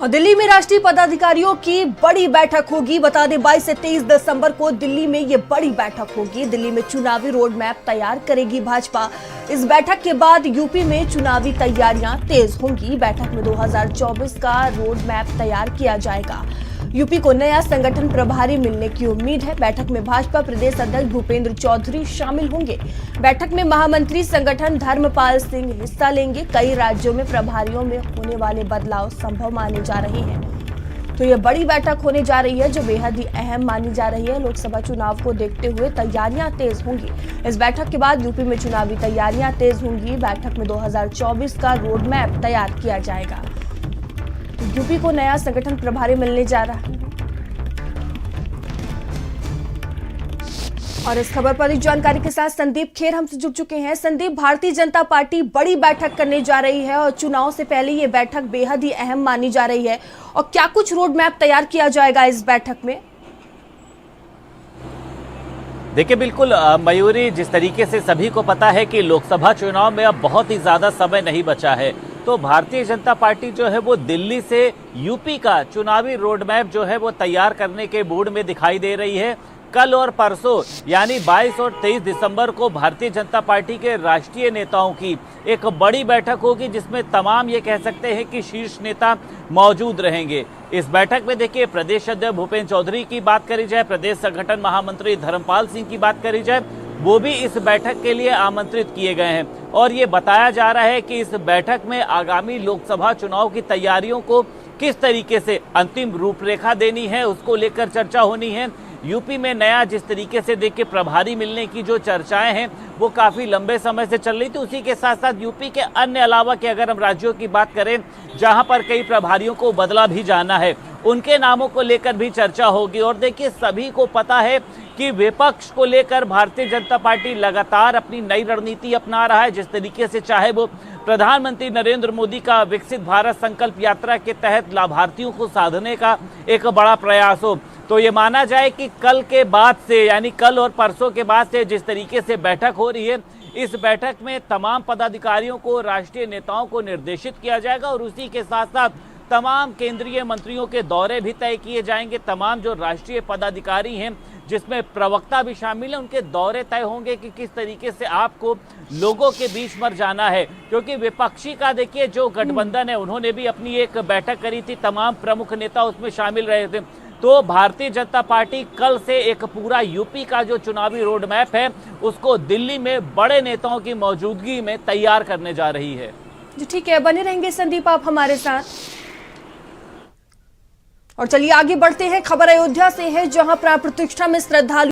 और दिल्ली में राष्ट्रीय पदाधिकारियों की बड़ी बैठक होगी। बता दें 22 से 23 दिसंबर को दिल्ली में ये बड़ी बैठक होगी। दिल्ली में चुनावी रोड मैप तैयार करेगी भाजपा। इस बैठक के बाद यूपी में चुनावी तैयारियां तेज होंगी। बैठक में 2024 का रोड मैप तैयार किया जाएगा। यूपी को नया संगठन प्रभारी मिलने की उम्मीद है। बैठक में भाजपा प्रदेश अध्यक्ष भूपेंद्र चौधरी शामिल होंगे। बैठक में महामंत्री संगठन धर्मपाल सिंह हिस्सा लेंगे। कई राज्यों में प्रभारियों में होने वाले बदलाव संभव माने जा रहे हैं। तो यह बड़ी बैठक होने जा रही है जो बेहद ही अहम मानी जा रही है। लोकसभा चुनाव को देखते हुए तैयारियां तेज होंगी। इस बैठक के बाद यूपी में चुनावी तैयारियां तेज होंगी। बैठक में 2024 का रोड मैप तैयार किया जाएगा। यूपी को नया संगठन प्रभारी मिलने जा रहा है। और इस खबर पर अधिक जानकारी के साथ संदीप खेर हमसे जुड़ चुके हैं। संदीप, भारतीय जनता पार्टी बड़ी बैठक करने जा रही है और चुनाव से पहले ये बैठक बेहद ही अहम मानी जा रही है। और क्या कुछ रोड मैप तैयार किया जाएगा इस बैठक में? देखिए, बिल्कुल मयूरी, जिस तरीके से सभी को पता है कि लोकसभा चुनाव में अब बहुत ही ज्यादा समय नहीं बचा है, तो भारतीय जनता पार्टी जो है वो दिल्ली से यूपी का चुनावी रोड मैप जो है वो तैयार करने के मूड में दिखाई दे रही है। कल और परसों यानी 22 और 23 दिसंबर को भारतीय जनता पार्टी के राष्ट्रीय नेताओं की एक बड़ी बैठक होगी, जिसमें तमाम ये कह सकते हैं कि शीर्ष नेता मौजूद रहेंगे। इस बैठक में देखिए, प्रदेश अध्यक्ष भूपेंद्र चौधरी की बात करी जाए, प्रदेश संगठन महामंत्री धर्मपाल सिंह की बात करी जाए, वो भी इस बैठक के लिए आमंत्रित किए गए हैं। और ये बताया जा रहा है कि इस बैठक में आगामी लोकसभा चुनाव की तैयारियों को किस तरीके से अंतिम रूपरेखा देनी है, उसको लेकर चर्चा होनी है। यूपी में नया जिस तरीके से देखिए प्रभारी मिलने की जो चर्चाएं हैं वो काफी लंबे समय से चल रही थी। उसी के साथ साथ यूपी के अन्य अलावा के अगर हम राज्यों की बात करें जहां पर कई प्रभारियों को बदला भी जाना है, उनके नामों को लेकर भी चर्चा होगी। और देखिए, सभी को पता है कि विपक्ष को लेकर भारतीय जनता पार्टी लगातार अपनी नई रणनीति अपना रहा है। जिस तरीके से चाहे वो प्रधानमंत्री नरेंद्र मोदी का विकसित भारत संकल्प यात्रा के तहत लाभार्थियों को साधने का एक बड़ा प्रयास हो, तो ये माना जाए कि कल के बाद से यानी कल और परसों के बाद से जिस तरीके से बैठक हो रही है, इस बैठक में तमाम पदाधिकारियों को, राष्ट्रीय नेताओं को निर्देशित किया जाएगा और उसी के साथ साथ तमाम केंद्रीय मंत्रियों के दौरे भी तय किए जाएंगे। तमाम जो राष्ट्रीय पदाधिकारी हैं, जिसमें प्रवक्ता भी शामिल हैं, उनके दौरे तय होंगे कि किस तरीके से आपको लोगों के बीच मर जाना है। क्योंकि विपक्षी का देखिए जो गठबंधन है, उन्होंने भी अपनी एक बैठक करी थी, तमाम प्रमुख नेता उसमें शामिल रहे थे। तो भारतीय जनता पार्टी कल से एक पूरा यूपी का जो चुनावी रोड मैप है उसको दिल्ली में बड़े नेताओं की मौजूदगी में तैयार करने जा रही है। जी ठीक है, बने रहेंगे संदीप आप हमारे साथ। और चलिए आगे बढ़ते हैं। खबर अयोध्या से है जहां प्राण प्रतिष्ठा में श्रद्धालु